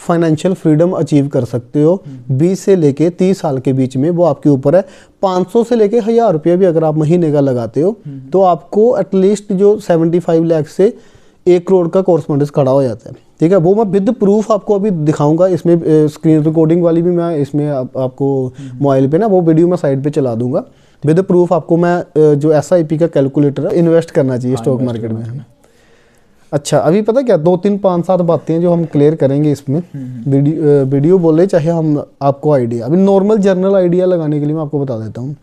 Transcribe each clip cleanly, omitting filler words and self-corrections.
Financial freedom achieve कर सकते हो 20 से लेके 30 साल के बीच में, वो आपके ऊपर है। 500 से लेके 1000 रुपया भी अगर आप महीने का लगाते हो तो आपको एटलीस्ट जो 75 लाख से 1 करोड़ का कॉरस्पॉन्डेंस खड़ा हो जाता है। ठीक है, वो मैं विद प्रूफ आपको अभी दिखाऊंगा। इसमें स्क्रीन रिकॉर्डिंग वाली भी मैं इसमें आपको मोबाइल पे ना वो वीडियो मैं साइड पे चला दूंगा विद प्रूफ। आपको मैं जो SIP का कैलकुलेटर है, इन्वेस्ट करना चाहिए स्टॉक मार्केट में। अच्छा, अभी पता क्या 2 3 5 7 बातें हैं जो हम क्लियर करेंगे इसमें। वीडियो बोले चाहे हम आपको आइडिया, अभी नॉर्मल जर्नल आइडिया लगाने के लिए मैं आपको बता देता हूँ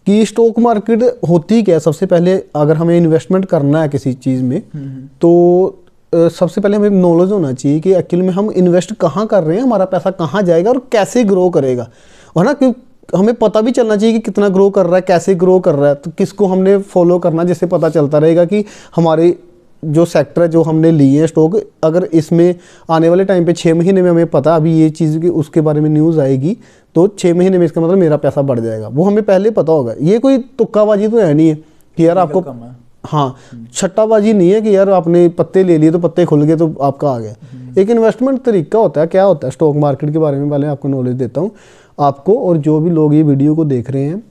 कि स्टॉक मार्केट होती क्या है। सबसे पहले अगर हमें इन्वेस्टमेंट करना है किसी चीज़ में तो सबसे पहले हमें नॉलेज होना चाहिए कि एक्चुअली में हम इन्वेस्ट कहाँ कर रहे हैं, हमारा पैसा कहाँ जाएगा और कैसे ग्रो करेगा, है ना। क्यों हमें पता भी चलना चाहिए कि कितना ग्रो कर रहा है, कैसे ग्रो कर रहा है, तो किसको हमने फॉलो करना, जिससे पता चलता रहेगा कि हमारे जो सेक्टर है जो हमने लिए हैं स्टॉक, अगर इसमें आने वाले टाइम पे 6 महीने में हमें पता अभी ये चीज़ की उसके बारे में न्यूज़ आएगी तो 6 महीने में इसका मतलब मेरा पैसा बढ़ जाएगा, वो हमें पहले पता होगा। ये कोई तुक्काबाजी तो है नहीं है कि यार आपको, हाँ, छट्टाबाजी नहीं है कि यार आपने पत्ते ले लिए तो पत्ते खुल गए तो आपका आ गया। एक इन्वेस्टमेंट तरीका होता है। क्या होता है स्टॉक मार्केट के बारे में पहले आपको नॉलेज देता हूँ आपको, और जो भी लोग ये वीडियो को देख रहे हैं,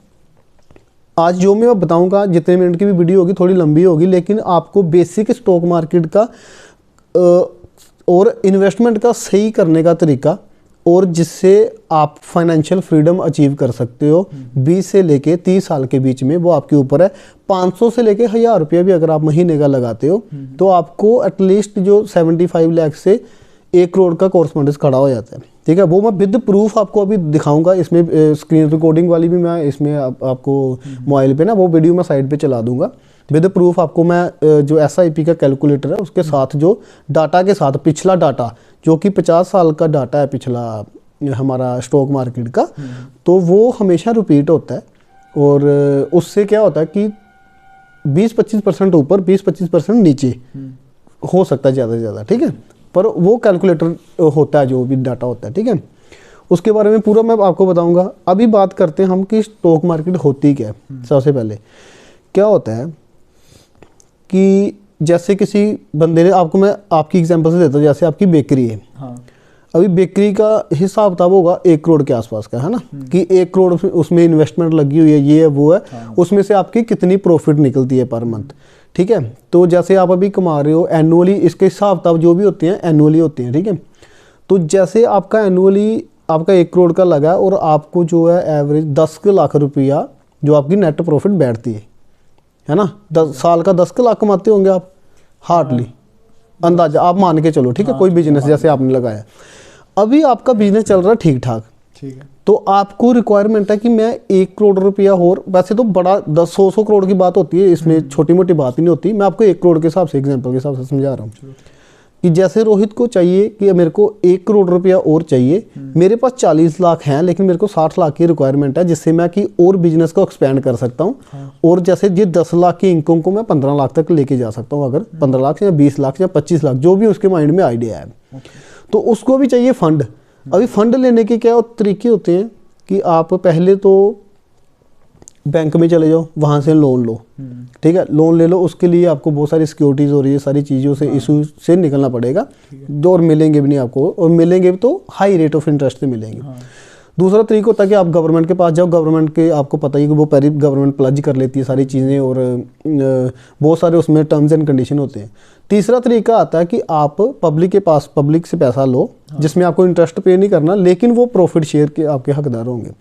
आज जो मैं बताऊंगा जितने मिनट की भी वीडियो होगी थोड़ी लंबी होगी, लेकिन आपको बेसिक स्टॉक मार्केट का और इन्वेस्टमेंट का सही करने का तरीका, और जिससे आप फाइनेंशियल फ्रीडम अचीव कर सकते हो 20 से लेके 30 साल के बीच में, वो आपके ऊपर है। 500 से लेके 1000 रुपया भी अगर आप महीने का लगाते हो तो आपको एटलीस्ट जो 75 लाख से 1 करोड़ का कॉरस्पॉन्डेंस खड़ा हो जाता है। ठीक है, वो मैं विद प्रूफ आपको अभी दिखाऊंगा। इसमें स्क्रीन रिकॉर्डिंग वाली भी मैं इसमें आपको मोबाइल पे ना वो वीडियो मैं साइड पे चला दूंगा विद प्रूफ। आपको मैं जो SIP का कैलकुलेटर है उसके साथ जो डाटा के साथ पिछला डाटा जो कि 50 साल का डाटा है पिछला हमारा स्टॉक मार्केट का, तो वो हमेशा रिपीट होता है। और उससे क्या होता है कि 20-25% ऊपर 20-25% नीचे हो सकता है ज़्यादा से ज़्यादा। ठीक है, पर वो कैलकुलेटर होता है जो भी डाटा होता है। ठीक है, उसके बारे में पूरा मैं आपको बताऊंगा। अभी बात करते हैं हम कि स्टॉक मार्केट होती क्या है। सबसे पहले क्या होता है कि जैसे किसी बंदे ने आपको, मैं आपकी एग्जांपल से देता हूँ, जैसे आपकी बेकरी है। हाँ। अभी बेकरी का हिसाब किताब होगा 1 करोड़ के आसपास का, है ना, कि 1 करोड़ उसमें इन्वेस्टमेंट लगी हुई है, ये है वो है। हाँ। उसमें से आपकी कितनी प्रॉफिट निकलती है पर मंथ। ठीक है, तो जैसे आप अभी कमा रहे हो एनुअली, इसके हिसाब किताब जो भी होते हैं एनुअली होते हैं। ठीक है, तो जैसे आपका एनुअली आपका 1 करोड़ का लगा और आपको जो है एवरेज 10 लाख रुपया जो आपकी नेट प्रॉफिट बैठती है ना, 10 साल का 10 लाख कमाते होंगे आप हार्डली, अंदाजा आप मान के चलो। ठीक है, कोई बिजनेस जैसे आपने लगाया, अभी आपका बिजनेस चल रहा है ठीक ठाक, ठीक है, तो आपको रिक्वायरमेंट है कि मैं 1 करोड़ रुपया और, वैसे तो बड़ा 10-100 करोड़ की बात होती है, इसमें छोटी मोटी बात ही नहीं होती। मैं आपको 1 करोड़ के हिसाब से एग्जांपल के हिसाब से समझा रहा हूँ कि जैसे रोहित को चाहिए कि मेरे को 1 करोड़ रुपया और चाहिए, मेरे पास 40 लाख हैं लेकिन मेरे को 60 लाख की रिक्वायरमेंट है, जिससे मैं कि और बिजनेस को एक्सपेंड कर सकता हूँ। हाँ। और जैसे ये 10 लाख की इनकम को मैं 15 लाख तक लेके जा सकता हूँ, अगर 15 लाख या 20 लाख या 25 लाख जो भी उसके माइंड में आइडिया है। तो उसको भी चाहिए फंड। अभी फंड लेने के क्या तरीके होते हैं कि आप पहले तो बैंक में चले जाओ, वहाँ से लोन लो। ठीक है, लोन ले लो, उसके लिए आपको बहुत सारी सिक्योरिटीज़ और ये सारी चीज़ों से इशू से निकलना पड़ेगा, जो और मिलेंगे भी नहीं आपको, और मिलेंगे भी तो हाई रेट ऑफ इंटरेस्ट से मिलेंगे। हाँ। दूसरा तरीका होता है कि आप गवर्नमेंट के पास जाओ, गवर्नमेंट के आपको पता ही कि वो पहले गवर्नमेंट प्लज कर लेती है सारी चीज़ें, और बहुत सारे उसमें टर्म्स एंड कंडीशन होते हैं। तीसरा तरीका आता है कि आप पब्लिक के पास, पब्लिक से पैसा लो। हाँ। जिसमें आपको इंटरेस्ट पे नहीं करना, लेकिन वो प्रॉफिट शेयर के आपके हकदार होंगे।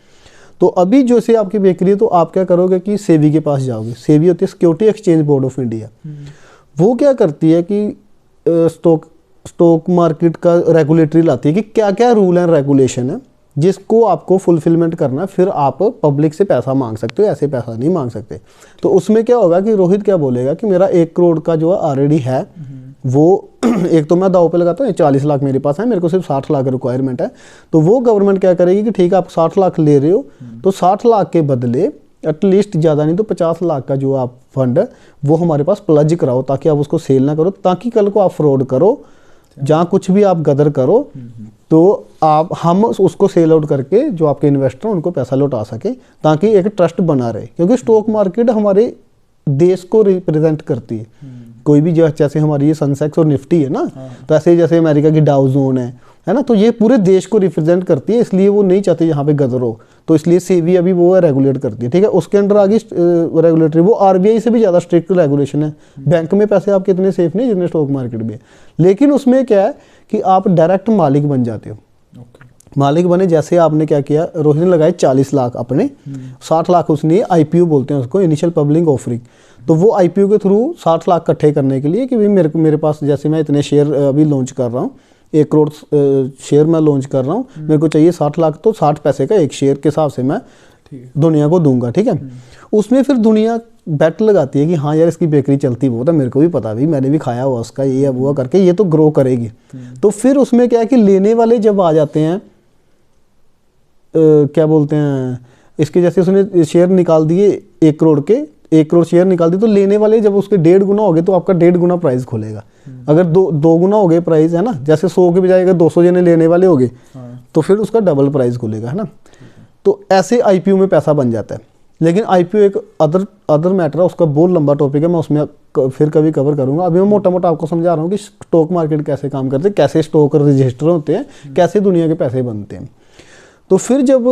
तो अभी जो से आपकी बेकरी है, तो आप क्या करोगे कि सेबी के पास जाओगे। सेबी होती है security exchange board of India. वो क्या करती है कि स्टॉक मार्केट का रेगुलेटरी लाती है कि क्या क्या रूल एंड रेगुलेशन है जिसको आपको फुलफिलमेंट करना, फिर आप पब्लिक से पैसा मांग सकते हो, ऐसे पैसा नहीं मांग सकते। तो उसमें क्या होगा कि रोहित क्या बोलेगा कि मेरा 1 करोड़ का जो ऑलरेडी है, वो एक तो मैं दाव पे लगाता हूँ, 40 लाख मेरे पास है, मेरे को सिर्फ 60 लाख रिक्वायरमेंट है। तो वो गवर्नमेंट क्या करेगी कि ठीक है आप 60 लाख ले रहे हो, तो 60 लाख के बदले एटलीस्ट ज़्यादा नहीं तो 50 लाख का जो आप फंड है वो हमारे पास प्लज कराओ, ताकि आप उसको सेल ना करो, ताकि कल को आप फ्रॉड करो, जहाँ कुछ भी आप गदर करो तो हम उसको सेल आउट करके जो आपके इन्वेस्टर हैं उनको पैसा लौटा सके, ताकि एक ट्रस्ट बना रहे। क्योंकि स्टॉक मार्केट हमारे देश को रिप्रेजेंट करती है। कोई भी जैसे हमारी ये सनसेक्स और निफ्टी है ना, तो ऐसे जैसे अमेरिका की डाउ जोन है ना, तो ये पूरे देश को रिप्रेजेंट करती है, इसलिए वो नहीं चाहते यहाँ पे गदर हो, तो इसलिए सेबी अभी वो रेगुलेट करती है, ठीक है। उसके अंडर आ गई रेगुलेटरी, वो आरबीआई से भी ज़्यादा स्ट्रिक्ट रेगुलेशन है। बैंक में पैसे आपके इतने सेफ नहीं जितने स्टॉक मार्केट में, लेकिन उसमें क्या है कि आप डायरेक्ट मालिक बन जाते हो। मालिक बने, जैसे आपने क्या किया, रोहित ने लगाए 40 लाख अपने, 60 लाख उसने, आईपीओ बोलते हैं उसको, इनिशियल पब्लिक ऑफरिंग, तो वो आईपीओ के थ्रू 60 लाख इकट्ठे करने के लिए कि भाई मेरे पास जैसे मैं इतने शेयर अभी लॉन्च कर रहा हूँ, 1 करोड़ शेयर मैं लॉन्च कर रहा हूँ, मेरे को चाहिए 60 लाख, तो 60 पैसे का एक शेयर के हिसाब से मैं दुनिया को दूंगा, ठीक है। उसमें फिर दुनिया बेट लगाती है कि हाँ यार इसकी बेकरी चलती बहुत है, मेरे को भी पता भी, मैंने भी खाया हुआ उसका, ये वो करके ये तो ग्रो करेगी। तो फिर उसमें क्या है कि लेने वाले जब आ जाते हैं, क्या बोलते हैं, इसके जैसे उसने शेयर निकाल दिए 1 करोड़ के, 1 करोड़ शेयर निकाल दिए, तो लेने वाले जब उसके 1.5 गुना हो गए तो आपका 1.5 गुना प्राइस खुलेगा। अगर 2 गुना हो गए प्राइस, है ना, जैसे 100 के बजाय अगर 200 जने लेने वाले हो गए तो फिर उसका डबल प्राइस खुलेगा, है ना। तो ऐसे आईपीओ में पैसा बन जाता है। लेकिन आईपीओ एक अदर मैटर है, उसका बहुत लंबा टॉपिक है, मैं उसमें फिर कभी कवर करूंगा। अभी मैं मोटा मोटा आपको समझा रहा हूँ कि स्टॉक मार्केट कैसे काम करते हैं, कैसे स्टॉक रजिस्टर होते हैं, कैसे दुनिया के पैसे बनते हैं। तो फिर जब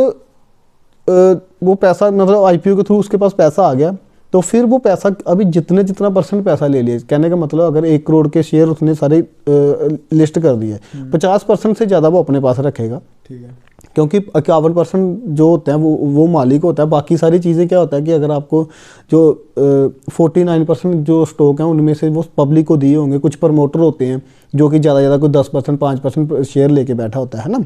वो पैसा, मतलब आईपीओ के थ्रू उसके पास पैसा आ गया, तो फिर वो पैसा अभी जितना परसेंट पैसा ले लिया, कहने का मतलब अगर 1 करोड़ के शेयर उसने सारे लिस्ट कर दिए, 50% से ज़्यादा वो अपने पास रखेगा, ठीक है, क्योंकि 51% जो होते हैं वो मालिक होता है। बाकी सारी चीज़ें क्या होता है कि अगर आपको जो 49% जो स्टॉक हैं उनमें से वो पब्लिक को दिए होंगे, कुछ प्रमोटर होते हैं जो कि ज़्यादा कोई 10% 5% शेयर लेके बैठा होता है ना।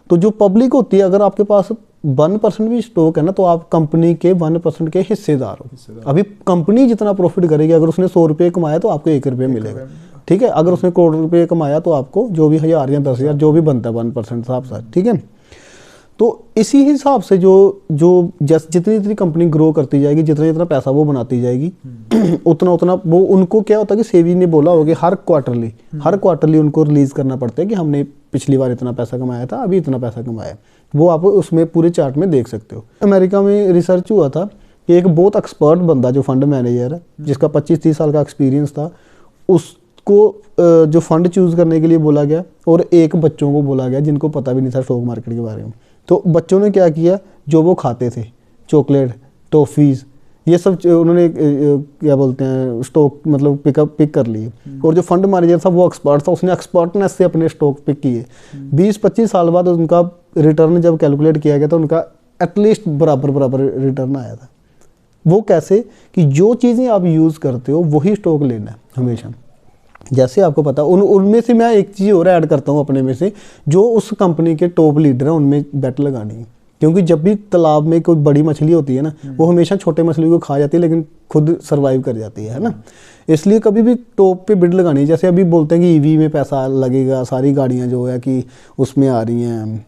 तो जो पब्लिक होती है, अगर आपके पास 1% भी स्टॉक है ना, तो आप कंपनी के 1% के हिस्सेदार हो। अभी कंपनी जितना प्रॉफिट करेगी, अगर उसने 100 रुपये कमाया तो आपको 1 रुपये मिलेगा, ठीक है। अगर उसने करोड़ रुपये कमाया तो आपको जो भी 1000 या 10,000 जो भी बनता है 1% हिसाब से, ठीक है। तो इसी हिसाब से जो जितनी कंपनी ग्रो करती जाएगी, जितना पैसा वो बनाती जाएगी, उतना वो, उनको क्या होता है कि सेबी ने बोला होगा हर क्वार्टरली उनको रिलीज करना पड़ता है कि हमने पिछली बार इतना पैसा कमाया था, अभी इतना पैसा कमाया। वो आप उसमें पूरे चार्ट में देख सकते हो। अमेरिका में रिसर्च हुआ था कि एक बहुत एक्सपर्ट बंदा जो फंड मैनेजर है, जिसका 25-30 साल का एक्सपीरियंस था, उसको जो फंड चूज़ करने के लिए बोला गया, और एक बच्चों को बोला गया जिनको पता भी नहीं था स्टॉक मार्केट के बारे में। तो बच्चों ने क्या किया, जो वो खाते थे, चॉकलेट, टॉफ़ीज़, ये सब उन्होंने क्या बोलते हैं स्टॉक मतलब पिक कर लिए। और जो फंड मैनेजर था वो एक्सपर्ट था, उसने एक्सपर्टनेस से अपने स्टॉक पिक किए। 20-25 साल बाद उनका रिटर्न जब कैलकुलेट किया गया तो उनका एटलीस्ट बराबर रिटर्न आया था। वो कैसे कि जो चीज़ें आप यूज़ करते हो वही स्टॉक लेना है हमेशा। जैसे आपको पता उनमें से मैं एक चीज़ और ऐड करता हूँ अपने में से, जो उस कंपनी के टॉप लीडर हैं उनमें बेट लगानी है। क्योंकि जब भी तालाब में कोई बड़ी मछली होती है ना, वो हमेशा छोटे मछली को खा जाती है लेकिन खुद सर्वाइव कर जाती है ना। इसलिए कभी भी टॉप पे बिड लगानी है। जैसे अभी बोलते हैं कि ईवी में पैसा लगेगा, सारी गाड़ियाँ जो है कि उसमें आ रही हैं,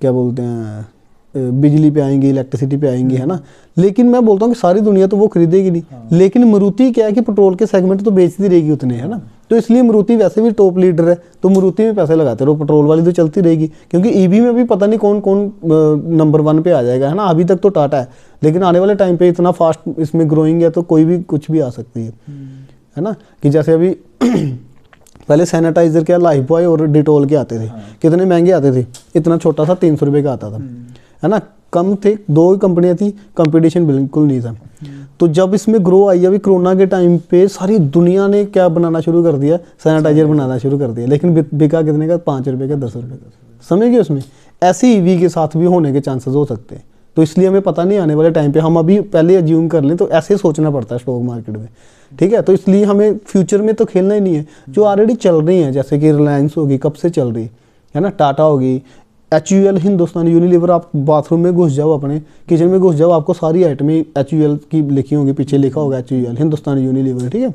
क्या बोलते हैं, बिजली पे आएंगी, इलेक्ट्रिसिटी पे आएंगी, है ना। लेकिन मैं बोलता हूँ कि सारी दुनिया तो वो खरीदेगी नहीं। लेकिन मारुति क्या है कि पेट्रोल के सेगमेंट तो बेचती रहेगी उतने, है ना। तो इसलिए मारुति वैसे भी टॉप लीडर है, तो मारुति में पैसे लगाते रहो, पेट्रोल वाली तो चलती रहेगी। क्योंकि ईवी में भी पता नहीं कौन कौन नंबर 1 पे आ जाएगा, है ना। अभी तक तो टाटा है, लेकिन आने वाले टाइम पे इतना फास्ट इसमें ग्रोइंग है तो कोई भी कुछ भी आ सकती है ना। कि जैसे अभी पहले सैनिटाइजर क्या लाइफ बॉय और डिटोल के आते थे, कितने महंगे आते थे, इतना छोटा सा 300 रुपये का आता था, है ना। कम थे, 2 ही कंपनियां थी, कंपटीशन बिल्कुल नहीं था। तो जब इसमें ग्रो आई, अभी कोरोना के टाइम पे सारी दुनिया ने क्या बनाना शुरू कर दिया, सैनिटाइजर बनाना शुरू कर दिया। लेकिन बिका कितने का, 5 रुपये का, 10 रुपये का, समझ गए। उसमें ऐसे ईवी के साथ भी होने के चांसेस हो सकते हैं। तो इसलिए हमें पता नहीं आने वाले टाइम पे, हम अभी पहले अज्यूम कर लें, तो ऐसे सोचना पड़ता है स्टॉक मार्केट में, ठीक है। तो इसलिए हमें फ्यूचर में तो खेलना ही नहीं है। जो ऑलरेडी चल रही हैं, जैसे कि रिलायंस होगी, कब से चल रही है ना, टाटा होगी, HUL, हिंदुस्तान यूनिलीवर। आप बाथरूम में घुस जाओ, अपने किचन में घुस जाओ, आपको सारी आइटमें HUL की लिखी होंगी, पीछे लिखा होगा HUL, हिंदुस्तान यूनिलीवर, ठीक है।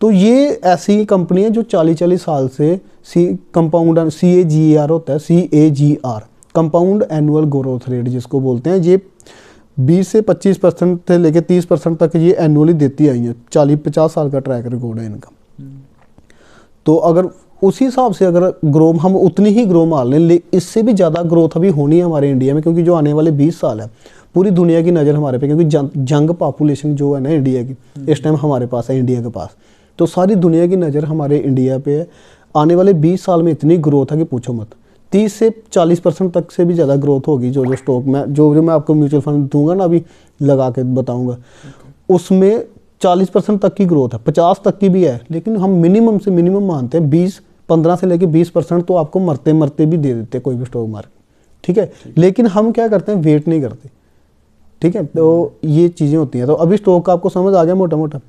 तो ये ऐसी कंपनी है जो 40-40 साल से कंपाउंड CAGR होता है, CAGR, compound annual growth rate जिसको बोलते हैं, ये 20 से 25% से लेकर 30% तक ये एनुअली देती आई है। 40-50 साल का ट्रैक रिकॉर्ड है इनका। तो अगर उसी हिसाब से अगर ग्रो हम उतनी ही ग्रो मार लें, इससे भी ज़्यादा ग्रोथ अभी होनी है हमारे इंडिया में, क्योंकि जो आने वाले 20 साल है पूरी दुनिया की नज़र हमारे पे, क्योंकि जंग पॉपुलेशन जो है ना इंडिया की इस टाइम हमारे पास है, इंडिया के पास, तो सारी दुनिया की नज़र हमारे इंडिया पे है। आने वाले 20 साल में इतनी ग्रोथ है कि पूछो मत। 30 से 40% तक से भी ज़्यादा ग्रोथ होगी। जो स्टॉक में जो मैं आपको म्यूचुअल फंड दूंगा ना, अभी लगा के बताऊंगा, उसमें 40% तक की ग्रोथ है, 50 तक की भी है। लेकिन हम मिनिमम से मिनिमम मानते हैं 15 से लेके 20% तो आपको मरते मरते भी दे देते हैं कोई भी स्टॉक मार्केट, ठीक है। लेकिन हम क्या करते हैं, वेट नहीं करते, ठीक है। तो ये चीज़ें होती हैं। तो अभी स्टॉक का आपको समझ आ गया मोटा मोटा।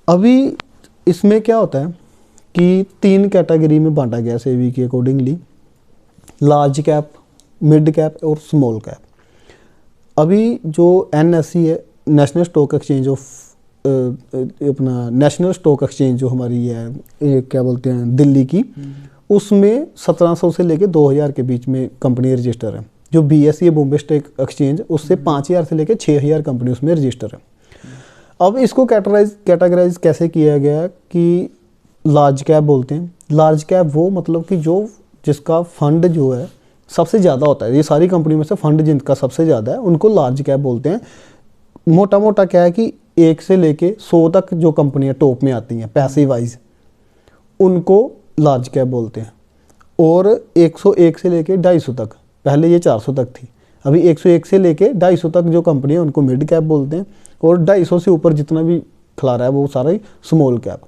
अभी इसमें क्या होता है कि 3 कैटेगरी में बांटा गया सेबी के accordingly, large cap, mid cap और स्मॉल कैप। अभी जो NSE है, नेशनल स्टॉक एक्सचेंज ऑफ अपना नेशनल स्टॉक एक्सचेंज जो हमारी है, क्या बोलते हैं, दिल्ली की, उसमें 1700 से लेके 2000 के बीच में कंपनी रजिस्टर है। जो BSE है, बॉम्बे स्टॉक एक्सचेंज, उससे 5000 से लेके 6000 कंपनी उसमें रजिस्टर है। अब इसको कैटेगराइज कैसे किया गया कि लार्ज कैप बोलते हैं। लार्ज कैप वो मतलब कि जिसका फंड जो है सबसे ज़्यादा होता है, ये सारी कंपनी में से फंड जिनका सबसे ज़्यादा है उनको लार्ज कैप बोलते हैं। मोटा मोटा क्या है कि 1 से लेके 100 तक जो कंपनियां टॉप में आती हैं पैसे वाइज, उनको लार्ज कैप बोलते हैं। और 101 से लेके 250 तक, पहले ये 400 तक थी, अभी 101 से लेके 250 तक जो कंपनी है उनको मिड कैप बोलते हैं। और 250 से ऊपर जितना भी खिला रहा है वो सारा ही स्मॉल कैप।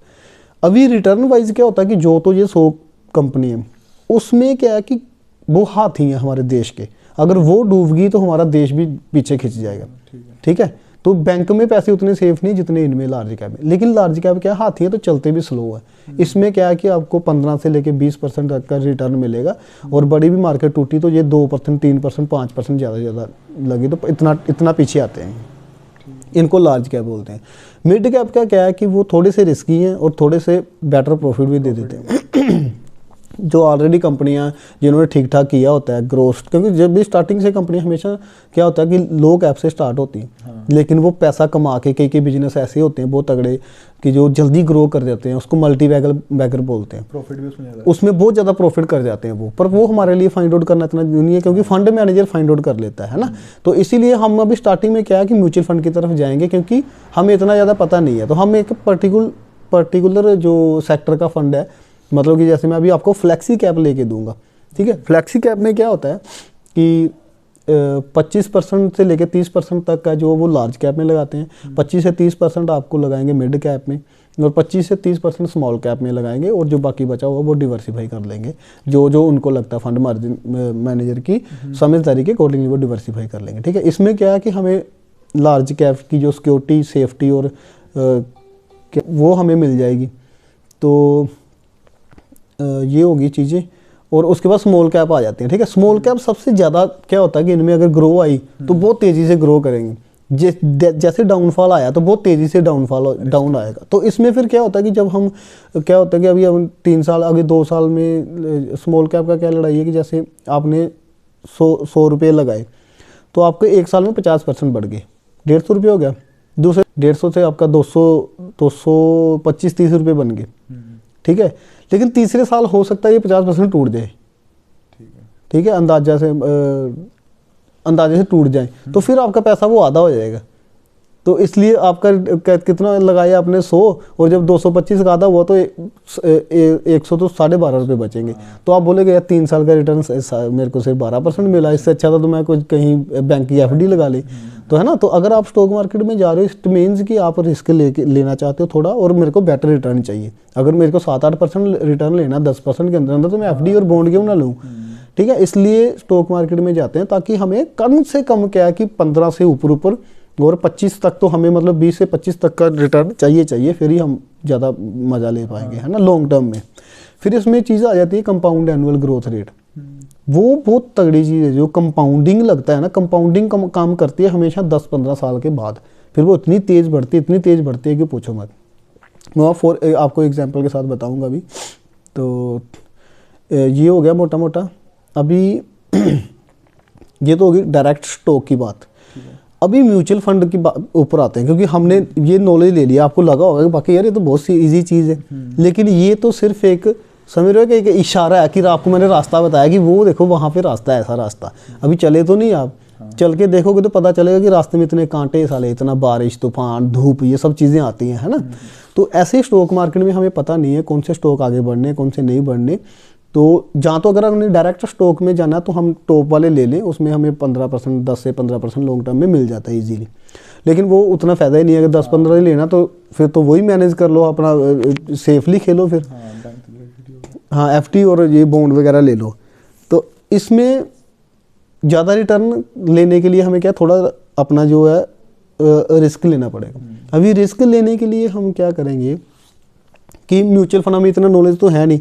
अभी रिटर्न वाइज क्या होता है कि जो तो ये 100 कंपनी है, उसमें क्या है कि वो हाथी हैं हमारे देश के, अगर वो डूब गई तो हमारा देश भी पीछे खिंच जाएगा, ठीक है। तो बैंक में पैसे उतने सेफ नहीं जितने इनमें लार्ज कैप में। लेकिन लार्ज कैप क्या, हाथी है तो चलते भी स्लो है। इसमें क्या है कि आपको 15 से लेके 20% तक का रिटर्न मिलेगा। और बड़ी भी मार्केट टूटी तो ये 2%, 3%, 5% ज़्यादा लगी तो इतना पीछे आते हैं। इनको लार्ज कैप बोलते हैं। मिड कैप का क्या है कि वो थोड़े से रिस्की हैं और थोड़े से बेटर प्रॉफिट भी दे देते हैं। जो ऑलरेडी कंपनियां जिन्होंने ठीक ठाक किया होता है ग्रोथ, क्योंकि जब भी स्टार्टिंग से कंपनी हमेशा क्या होता है कि लो कैप से स्टार्ट होती हैं। हाँ। लेकिन वो पैसा कमा के कई बिजनेस ऐसे होते हैं बहुत तगड़े कि जो जल्दी ग्रो कर जाते हैं, उसको मल्टी बैगर बोलते हैं। प्रॉफिट भी उसमें बहुत ज़्यादा प्रॉफिट कर जाते हैं वो, पर वो हमारे लिए फाइंड आउट करना इतना नहीं है, क्योंकि फंड मैनेजर फाइंड आउट कर लेता है ना। तो इसीलिए हम अभी स्टार्टिंग में क्या है कि म्यूचुअल फंड की तरफ जाएंगे, क्योंकि हमें इतना ज़्यादा पता नहीं है। तो हम एक पर्टिकुलर जो सेक्टर का फंड है, मतलब कि जैसे मैं अभी आपको फ्लैक्सी कैप लेके दूंगा, ठीक है। फ्लैक्सी कैप में क्या होता है कि 25% से लेके 30% तक का जो वो लार्ज कैप में लगाते हैं, 25 से 30% आपको लगाएंगे मिड कैप में, और 25 से 30% स्मॉल कैप में लगाएंगे, और जो बाकी बचा हुआ वो डिवर्सिफाई कर लेंगे। जो उनको लगता है फंड मार्जिन मैनेजर की समझदारी के अकॉर्डिंगली वो डिवर्सिफाई कर लेंगे, ठीक है। इसमें क्या है कि हमें लार्ज कैप की जो सिक्योरिटी, सेफ्टी और वो हमें मिल जाएगी। तो ये होगी चीज़ें। और उसके बाद स्मॉल कैप आ जाती हैं, ठीक है। स्मॉल कैप सबसे ज़्यादा क्या होता है कि इनमें अगर ग्रो आई तो बहुत तेज़ी से ग्रो करेंगे। जैसे डाउनफॉल आया तो बहुत तेज़ी से डाउन आएगा। तो इसमें फिर क्या होता है कि जब हम क्या होता है कि अभी हम 3 साल आगे 2 साल में स्मॉल कैप का क्या लड़ाई है कि जैसे आपने 100 रुपये लगाए तो आपके 1 साल में 50% बढ़ गए, 150 रुपये हो गया। दूसरे 150 से आपका 225-30 रुपये बन गए, ठीक है। लेकिन तीसरे साल हो सकता है ये 50% टूट जाए, ठीक है, अंदाजे से टूट जाए, तो फिर आपका पैसा वो आधा हो जाएगा। तो इसलिए आपका कितना लगाया आपने 100, और जब 225 का आधा हुआ तो 100 तो 12.5 रुपये बचेंगे। तो आप बोलेगे यार 3 साल का रिटर्न मेरे को सिर्फ 12% मिला, इससे अच्छा था तो मैं कुछ कहीं बैंक की FD लगा ली, तो है ना। तो अगर आप स्टॉक मार्केट में जा रहे हो, इट मीन्स कि आप रिस्क लेना चाहते हो थोड़ा, और मेरे को बेटर रिटर्न चाहिए। अगर मेरे को 7-8% रिटर्न लेना 10% के अंदर तो मैं FD और बॉन्ड क्यों ना लूँ, ठीक है। इसलिए स्टॉक मार्केट में जाते हैं ताकि हमें कम से कम क्या है कि 15 से ऊपर और 25 तक तो हमें, मतलब 20 से 25 तक का रिटर्न चाहिए, फिर ही हम ज़्यादा मज़ा ले पाएंगे, है ना, लॉन्ग टर्म में। फिर इसमें चीज़ आ जाती है कंपाउंड एनुअल ग्रोथ रेट। वो बहुत तगड़ी चीज़ है, जो कंपाउंडिंग लगता है ना, कंपाउंडिंग काम करती है हमेशा 10-15 साल के बाद। फिर वो इतनी तेज़ बढ़ती है कि पूछो मत। मैं आपको एग्जांपल के साथ बताऊंगा अभी। तो ये हो गया मोटा मोटा। अभी ये तो होगी डायरेक्ट स्टॉक की बात। अभी म्यूचुअल फंड की ऊपर आते हैं, क्योंकि हमने ये नॉलेज ले लिया। आपको लगा होगा कि बाकी यार ये तो बहुत सी ईजी चीज़ है, लेकिन ये तो सिर्फ एक समझ रहे हो कि एक इशारा है कि आपको मैंने रास्ता बताया कि वो देखो वहाँ पे रास्ता है, ऐसा रास्ता। अभी चले तो नहीं आप, चल के देखोगे तो पता चलेगा कि रास्ते में इतने कांटे साले, इतना बारिश, तूफान, धूप, ये सब चीज़ें आती हैं, है ना। तो ऐसे स्टॉक मार्केट में हमें पता नहीं है कौन से स्टॉक आगे बढ़ने, कौन से नहीं बढ़ने। तो जहाँ तो अगर हमने डायरेक्ट स्टॉक में जाना तो हम टॉप वाले ले लें, उसमें हमें 15%, 10 से 15% लॉन्ग टर्म में मिल जाता है ईजीली। लेकिन वो उतना फ़ायदा ही नहीं है। अगर 10-15 ही लेना तो फिर तो वही मैनेज कर लो, अपना सेफली खेलो फिर। हाँ, एफडी और ये बॉन्ड वगैरह ले लो। तो इसमें ज़्यादा रिटर्न लेने के लिए हमें क्या, थोड़ा अपना जो है रिस्क लेना पड़ेगा। अभी रिस्क लेने के लिए हम क्या करेंगे कि म्यूचुअल फंड, हमें इतना नॉलेज तो है नहीं,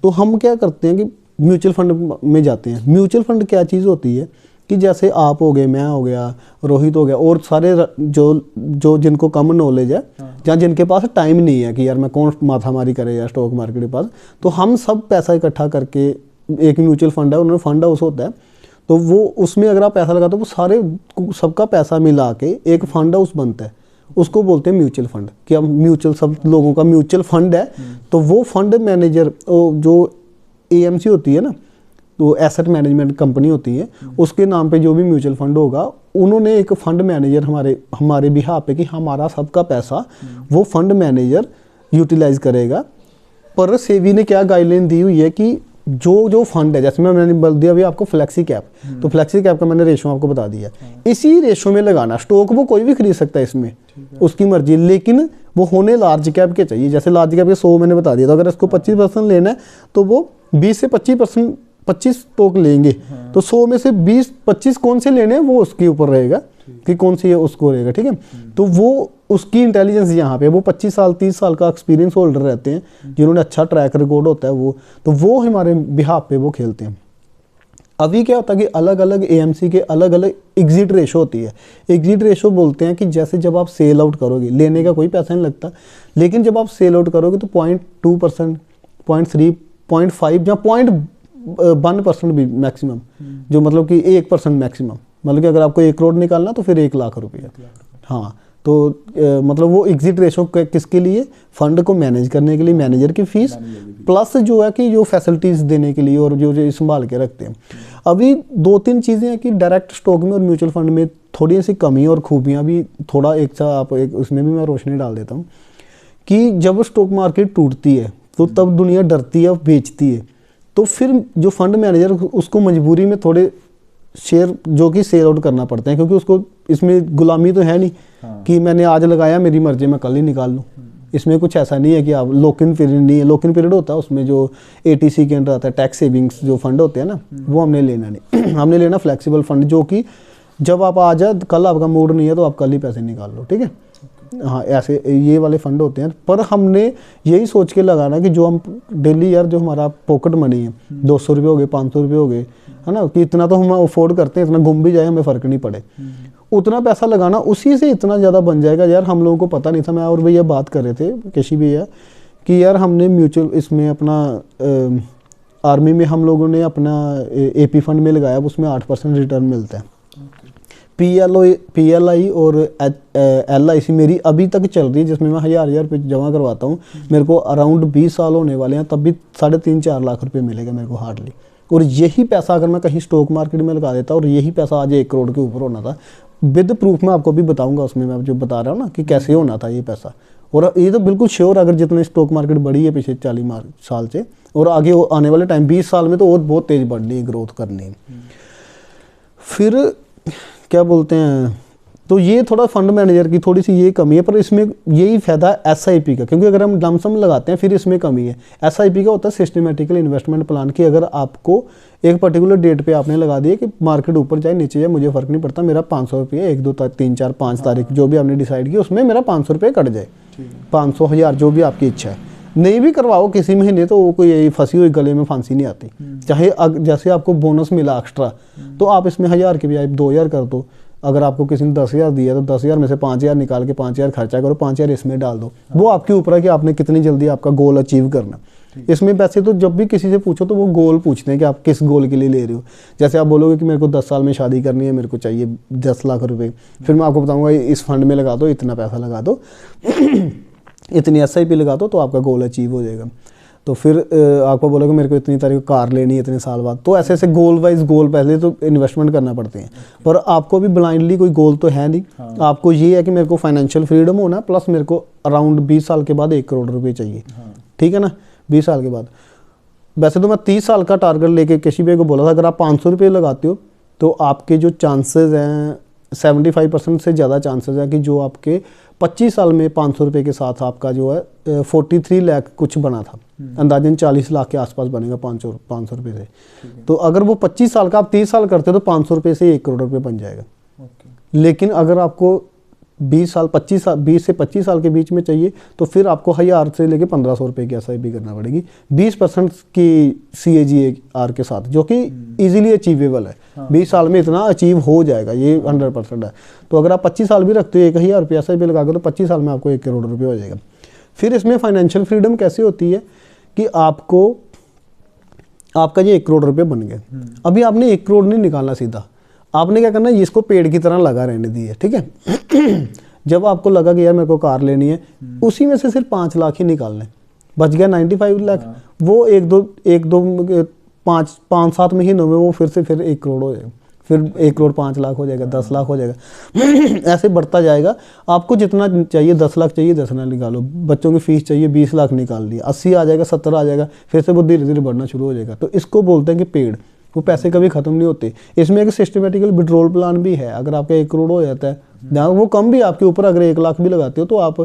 तो हम क्या करते हैं कि म्यूचुअल फंड में जाते हैं। म्यूचुअल फंड क्या चीज़ होती है कि जैसे आप हो गए, मैं हो गया, रोहित हो गया, और सारे जो जिनको कम नॉलेज है, या जिनके पास टाइम नहीं है कि यार मैं कौन माथामारी करे यार स्टॉक मार्केट के पास, तो हम सब पैसा इकट्ठा करके, एक म्यूचुअल फंड है, उन्होंने फंड हाउस होता है, तो वो उसमें अगर आप पैसा लगाते हो, वो सारे सबका पैसा मिला के एक फंड हाउस बनता है, उसको बोलते हैं म्यूचुअल फंड। कि अब म्यूचुअल सब लोगों का म्यूचुअल फंड है, तो वो फंड मैनेजर जो एएमसी होती है ना, तो एसेट मैनेजमेंट कंपनी होती है, उसके नाम पे जो भी म्यूचुअल फंड होगा, उन्होंने एक फंड मैनेजर हमारे बिहाफ पे कि हमारा सबका पैसा वो फंड मैनेजर यूटिलाइज करेगा। पर सेबी ने क्या गाइडलाइन दी हुई है कि जो फंड है, जैसे मैंने बोल दिया अभी आपको फ्लेक्सी कैप, तो फ्लेक्सी कैप का मैंने रेशो आपको बता दिया, इसी रेशो में लगाना। स्टॉक वो कोई भी खरीद सकता है इसमें, उसकी मर्जी, लेकिन वो होने लार्ज कैप के चाहिए। जैसे लार्ज कैप के 100 मैंने बता दिया, तो अगर इसको 25% लेना है तो वो 20 से 25 स्टॉक लेंगे। तो 100 में से 20-25 कौन से लेने हैं वो उसके ऊपर रहेगा कि कौन सी है, उसको रहेगा, ठीक है। तो वो उसकी इंटेलिजेंस यहाँ पे, वो 25 साल 30 साल का एक्सपीरियंस होल्डर रहते हैं, जिन्होंने अच्छा ट्रैक रिकॉर्ड होता है, वो हमारे बिहाफ पे वो खेलते हैं। अभी क्या होता है कि अलग अलग एएमसी के अलग अलग एग्जिट रेशो होती है। एग्जिट रेशो बोलते हैं कि जैसे जब आप सेल आउट करोगे, लेने का कोई पैसा नहीं लगता, लेकिन जब आप सेल आउट करोगे तो 0.2%, 0.3, 0.5 या 0.1% भी मैक्सिमम, जो मतलब कि 1% मैक्सिमम, मतलब कि अगर आपको 1 करोड़ निकालना तो फिर 1 लाख रुपया। हाँ, तो मतलब वो एग्जिट रेशो किसके लिए, फंड को मैनेज करने के लिए, मैनेजर की फीस, प्लस जो है कि जो फैसिलिटीज़ देने के लिए और जो संभाल के रखते हैं। अभी 2-3 चीज़ें हैं कि डायरेक्ट स्टॉक में और म्यूचुअल फंड में थोड़ी सी कमी और खूबियाँ भी, थोड़ा एक उसमें भी मैं रोशनी डाल देता हूँ कि जब स्टॉक मार्केट टूटती है तो तब दुनिया डरती है, बेचती है, तो फिर जो फंड मैनेजर उसको मजबूरी में थोड़े शेयर जो कि सेल आउट करना पड़ते हैं, क्योंकि उसको इसमें गुलामी तो है नहीं। हाँ। कि मैंने आज लगाया, मेरी मर्जी, मैं कल ही निकाल लूँ। इसमें कुछ ऐसा नहीं है कि आप लॉक इन पीरियड नहीं है। लॉक इन पीरियड होता है उसमें जो एटीसी के अंदर आता है, टैक्स सेविंग्स जो फंड होते हैं ना, वो हमने लेना नहीं। हमने लेना फ्लेक्सिबल फंड, जो कि जब आप आ जाए, कल आपका मूड नहीं है तो आप कल ही पैसे निकाल लो, ठीक है। हाँ, ऐसे ये वाले फंड होते हैं। पर हमने यही सोच के लगाना कि जो हम डेली यार, जो हमारा पॉकेट मनी है, 200 रुपये हो गए, 500 रुपये हो गए, है ना, कि इतना तो हम अफोर्ड करते हैं, इतना घूम भी जाए हमें फ़र्क नहीं पड़े, उतना पैसा लगाना, उसी से इतना ज़्यादा बन जाएगा। यार हम लोगों को पता नहीं था, मैं और भैया बात कर रहे थे, केशी भैया, कि यार हमने म्यूचुअल इसमें अपना आर्मी में हम लोगों ने अपना एपी फंड में लगाया, उसमें 8% रिटर्न मिलता है। PLI और LIC मेरी अभी तक चल रही है, जिसमें मैं 1000 रुपये जमा करवाता हूँ। मेरे को अराउंड 20 साल होने वाले हैं, तब भी 3.5-4 लाख रुपए मिलेगा मेरे को हार्डली। और यही पैसा अगर मैं कहीं स्टॉक मार्केट में लगा देता, और यही पैसा आज 1 करोड़ के ऊपर होना था, विद प्रूफ मैं आपको भी बताऊंगा, उसमें मैं जो बता रहा हूँ ना कि कैसे होना था ये पैसा। और ये तो बिल्कुल श्योर, अगर जितने स्टॉक मार्केट बढ़ी है पिछले 40 साल से, और आगे आने वाले टाइम 20 साल में तो और बहुत तेज़ बढ़नी है, ग्रोथ करनी है। फिर क्या बोलते हैं, तो ये थोड़ा फंड मैनेजर की थोड़ी सी ये कमी है, पर इसमें यही फ़ायदा है SIP का, क्योंकि अगर हम लमसम लगाते हैं फिर इसमें कमी है। SIP का होता है सिस्टमेटिकल इन्वेस्टमेंट प्लान, की अगर आपको एक पर्टिकुलर डेट पे आपने लगा दिया कि मार्केट ऊपर जाए नीचे जाए मुझे फ़र्क नहीं पड़ता, मेरा 500 रुपये 1, 2, 3, 4, 5 तारीख जो भी आपने डिसाइड की, उसमें मेरा 500 रुपये कट जाए, 500, 1000 जो भी आपकी इच्छा है। नहीं भी करवाओ किसी महीने तो वो कोई फंसी हुई गले में फांसी नहीं आती। चाहे जैसे आपको बोनस मिला एक्स्ट्रा, तो आप इसमें 1000 के बजाय 2000 कर दो। अगर आपको किसी ने 10,000 दिया तो 10,000 में से 5,000 निकाल के 5,000 खर्चा करो, 5,000 इसमें डाल दो। वो आपके ऊपर है कि आपने कितनी जल्दी आपका गोल अचीव करना। इसमें पैसे तो जब भी किसी से पूछो तो वो गोल पूछते हैं कि आप किस गोल के लिए ले रहे हो। जैसे आप बोलोगे कि मेरे को 10 साल में शादी करनी है, मेरे को चाहिए 10 लाख रुपए, फिर मैं आपको बताऊंगा इस फंड में लगा दो, इतना पैसा लगा दो, इतनी SIP लगा दो, तो आपका गोल अचीव हो जाएगा। तो फिर आपको बोलोगे मेरे को इतनी तारीख को कार लेनी है इतने साल बाद, तो ऐसे ऐसे गोल वाइज गोल पहले तो इन्वेस्टमेंट करना पड़ते हैं। पर आपको भी ब्लाइंडली कोई गोल तो है नहीं। आपको ये है कि मेरे को फाइनेंशियल फ्रीडम होना, प्लस मेरे को अराउंड 20 साल के बाद 1 करोड़ रुपये चाहिए। ठीक है ना, 20 साल के बाद। वैसे तो मैं 30 साल का टारगेट लेके किसी भी को बोला था, अगर आप 500 रुपये लगाते हो तो आपके जो चांसेस हैं 75% से ज़्यादा चांसेस हैं कि जो आपके 25 साल में 500 रुपये के साथ आपका जो है 43 लाख कुछ बना था, अंदाजन 40 लाख के आसपास बनेगा 500 रुपये से। तो अगर वो 25 साल का आप 30 साल करते हो तो 500 रुपये से 1 करोड़ रुपये बन जाएगा। लेकिन अगर आपको 20 से 25 साल के बीच में चाहिए तो फिर आपको 1000 से लेके 1500 रुपये की SIP करना पड़ेगी 20% की CAGR के साथ, जो कि इजीली अचीवेबल है। 20 साल में इतना अचीव हो जाएगा, ये 100% है। तो अगर आप 25 साल भी रखते हो 1000 रुपये SIP लगा कर, तो 25 साल में आपको 1 करोड़ रुपये हो जाएगा। फिर इसमें फाइनेंशियल फ्रीडम कैसे होती है कि आपका ये 1 करोड़ रुपये बन गए। अभी आपने 1 करोड़ नहीं निकालना सीधा, आपने क्या करना है, इसको पेड़ की तरह लगा रहने दिए। ठीक है जब आपको लगा कि यार मेरे को कार लेनी है, उसी में से सिर्फ 5 लाख ही निकालने, बच गया 95 लाख। वो 5-7 महीनों में वो फिर 1 करोड़ हो जाएगा, फिर 1 करोड़ 5 लाख हो जाएगा, 10 लाख हो जाएगा ऐसे बढ़ता जाएगा। आपको जितना चाहिए 10 लाख चाहिए 10 लाख निकालो, बच्चों की फीस चाहिए 20 लाख निकाल लिया, 80 आ जाएगा, 70 आ जाएगा, फिर से वो धीरे धीरे बढ़ना शुरू हो जाएगा। तो इसको बोलते हैं कि पेड़, वो पैसे कभी ख़त्म नहीं होते। इसमें एक सिस्टमेटिकल विड्रॉल प्लान भी है। अगर आपका 1 करोड़ हो जाता है, जहाँ वो कम भी आपके ऊपर, अगर 1 लाख भी लगाते हो तो आप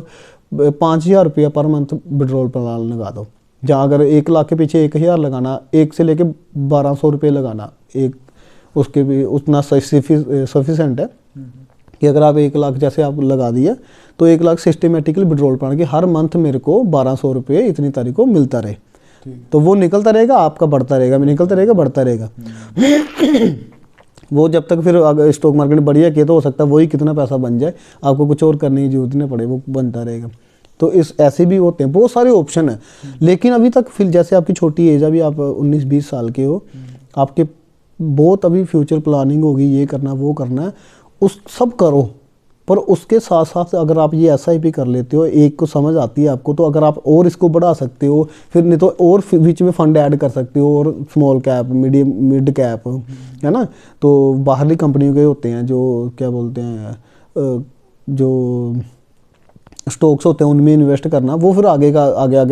5000 रुपया पर मंथ विड्रॉल प्लान लगा दो। जहाँ अगर 1 लाख के पीछे 1000 लगाना, 1 से लेके 1200 रुपये लगाना, उसके भी उतना सफिशेंट है कि अगर आप 1 लाख जैसे आप लगा दिया तो 1 लाख सिस्टमेटिकल विड्रॉल प्लान कि हर मंथ मेरे को 1200 रुपये इतनी तारीख को मिलता रहे। तो वो निकलता रहेगा, आपका बढ़ता रहेगा, निकलता रहेगा, बढ़ता रहेगा वो जब तक फिर अगर स्टॉक मार्केट में बढ़िया किया तो हो सकता है वही कितना पैसा बन जाए, आपको कुछ और करने की जरूरत नहीं पड़े, वो बनता रहेगा। तो इस ऐसे भी होते हैं, बहुत सारे ऑप्शन है। लेकिन अभी तक फिर जैसे आपकी छोटी एज, अभी आप 19-20 साल के हो, आपके बहुत अभी फ्यूचर प्लानिंग होगी, ये करना वो करना है, उस सब करो। पर उसके साथ साथ अगर आप ये SIP कर लेते हो, एक को समझ आती है आपको, तो अगर आप और इसको बढ़ा सकते हो, फिर नहीं तो और बीच में फंड ऐड कर सकते हो, और स्मॉल कैप, मिड कैप, है ना। तो बाहरली कंपनियों के होते हैं जो क्या बोलते हैं, जो स्टॉक्स होते हैं, उनमें इन्वेस्ट करना, वो फिर आगे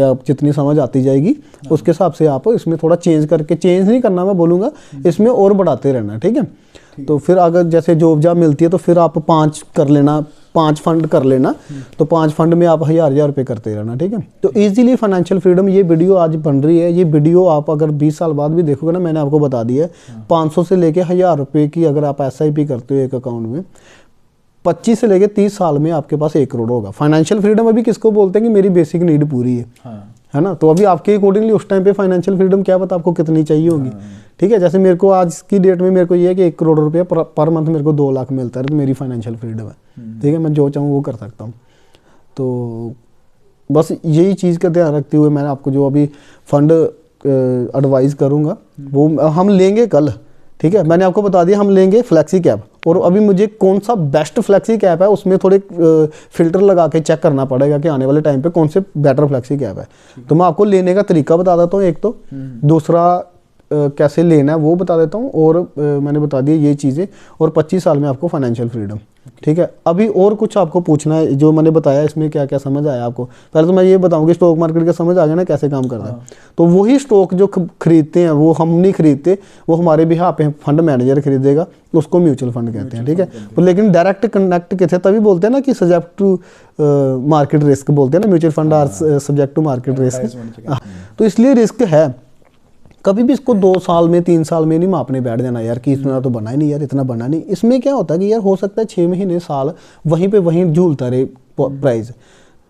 आप जितनी समझ आती जाएगी उसके हिसाब से आप इसमें थोड़ा चेंज करके, चेंज नहीं करना मैं बोलूँगा, इसमें और बढ़ाते रहना। ठीक है। तो फिर अगर जैसे जॉब मिलती है तो फिर आप 5 कर लेना, 5 फंड कर लेना, तो 5 फंड में आप 1000 रुपये करते रहना। ठीक है। तो इजीली फाइनेंशियल फ्रीडम, ये वीडियो आज बन रही है, ये वीडियो आप अगर 20 साल बाद भी देखोगे ना, मैंने आपको बता दिया है 500 से लेके 1000 रुपये की अगर आप SIP करते हो एक अकाउंट में, 25 से लेके 30 साल में आपके पास 1 करोड़ होगा। फाइनेंशियल फ्रीडम अभी किसको बोलते हैं कि मेरी बेसिक नीड पूरी है, है ना। तो अभी आपके अकॉर्डिंगली उस टाइम पे फाइनेंशियल फ्रीडम क्या पता आपको कितनी चाहिए होगी। ठीक है। जैसे मेरे को आज की डेट में मेरे को ये है कि 1 करोड़ रुपये पर मंथ मेरे को 2 लाख मिलता है, तो मेरी फाइनेंशियल फ्रीडम है। ठीक है। मैं जो चाहूँ वो कर सकता हूँ। तो बस यही चीज़ का ध्यान रखते हुए मैंने आपको जो अभी फंड एडवाइस करूँगा वो हम लेंगे कल। ठीक है। मैंने आपको बता दिया हम लेंगे फ्लैक्सी कैप, और अभी मुझे कौन सा बेस्ट फ्लैक्सी कैप है उसमें थोड़े फिल्टर लगा के चेक करना पड़ेगा कि आने वाले टाइम पे कौन से बेटर फ्लैक्सी कैप है। तो मैं आपको लेने का तरीका बता देता हूँ एक तो, दूसरा कैसे लेना है वो बता देता हूँ, और मैंने बता दिया ये चीज़ें, और 25 साल में आपको फाइनेंशियल फ्रीडम। ठीक है। अभी और कुछ आपको पूछना है जो मैंने बताया इसमें क्या क्या समझ आया आपको? पहले तो मैं ये बताऊँ कि स्टॉक मार्केट का समझ आ गया ना कैसे काम करता है। तो वही स्टॉक जो खरीदते हैं वो हम नहीं खरीदते, वो हमारे बिहाफ पे फंड मैनेजर खरीदेगा, उसको म्यूचुअल फंड कहते हैं। ठीक है। तो लेकिन डायरेक्ट कनेक्ट कैसे, तभी बोलते हैं ना कि सब्जेक्ट टू मार्केट रिस्क बोलते हैं ना, mutual fund are subject to market risk. तो इसलिए रिस्क है, कभी भी इसको 2 साल में 3 साल में नहीं मापने बैठ जाना यार कि इतना तो बना ही नहीं यार, इतना बना नहीं। इसमें क्या होता है कि यार हो सकता है 6 महीने साल वहीं पे वहीं झूलता रहे प्राइस,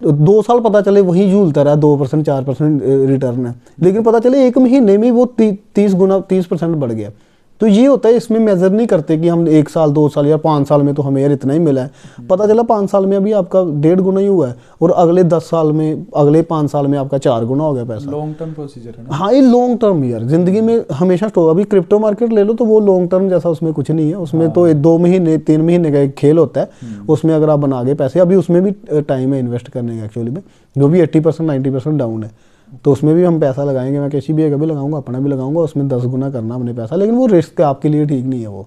2 साल पता चले वहीं झूलता रहा, 2% 4% रिटर्न है, लेकिन पता चले 1 महीने में वो 30% बढ़ गया। तो ये होता है, इसमें मेजर नहीं करते कि हम 1 साल 2 साल या 5 साल में तो हमें यार इतना ही मिला है। पता चला 5 साल में अभी आपका 1.5 गुना ही हुआ है, और अगले 10 साल में, अगले 5 साल में आपका 4 गुना हो गया पैसा। लॉन्ग टर्म प्रोसीजर है ना। हाँ, ये लॉन्ग टर्म यार, जिंदगी में हमेशा स्टॉक, अभी क्रिप्टो मार्केट ले लो तो वो लॉन्ग टर्म जैसा उसमें कुछ नहीं है, उसमें तो 2 महीने 3 महीने का एक खेल होता है। उसमें अगर आप बना गए पैसे, अभी उसमें भी टाइम है इन्वेस्ट करने का एक्चुअली में, जो भी 80% 90% डाउन है। तो उसमें भी हम पैसा लगाएंगे, मैं KCBI का भी लगाऊंगा, अपना भी लगाऊंगा, उसमें 10 गुना करना अपने पैसा, लेकिन वो रिस्क आपके लिए ठीक नहीं है वो।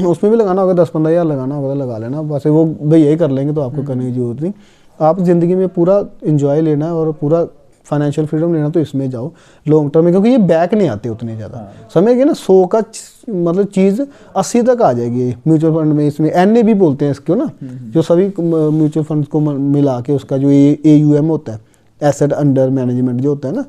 उसमें भी लगाना होगा 10-15 हज़ार लगाना होगा तो लगा लेना, वैसे वो भैया ही कर लेंगे तो आपको करने की जरूरत नहीं। आप ज़िंदगी में पूरा इंजॉय लेना है और पूरा फाइनेंशियल फ्रीडम लेना तो इसमें जाओ लॉन्ग टर्म में, क्योंकि ये बैक नहीं आते उतने ज़्यादा। समझ गए ना, 100 का मतलब चीज़ 80 तक आ जाएगी म्यूचुअल फंड में। इसमें NAV बोलते हैं इसको ना, जो सभी म्यूचुअल फंड को मिला के उसका जो AUM होता है, एसेट अंडर मैनेजमेंट जो होता है ना,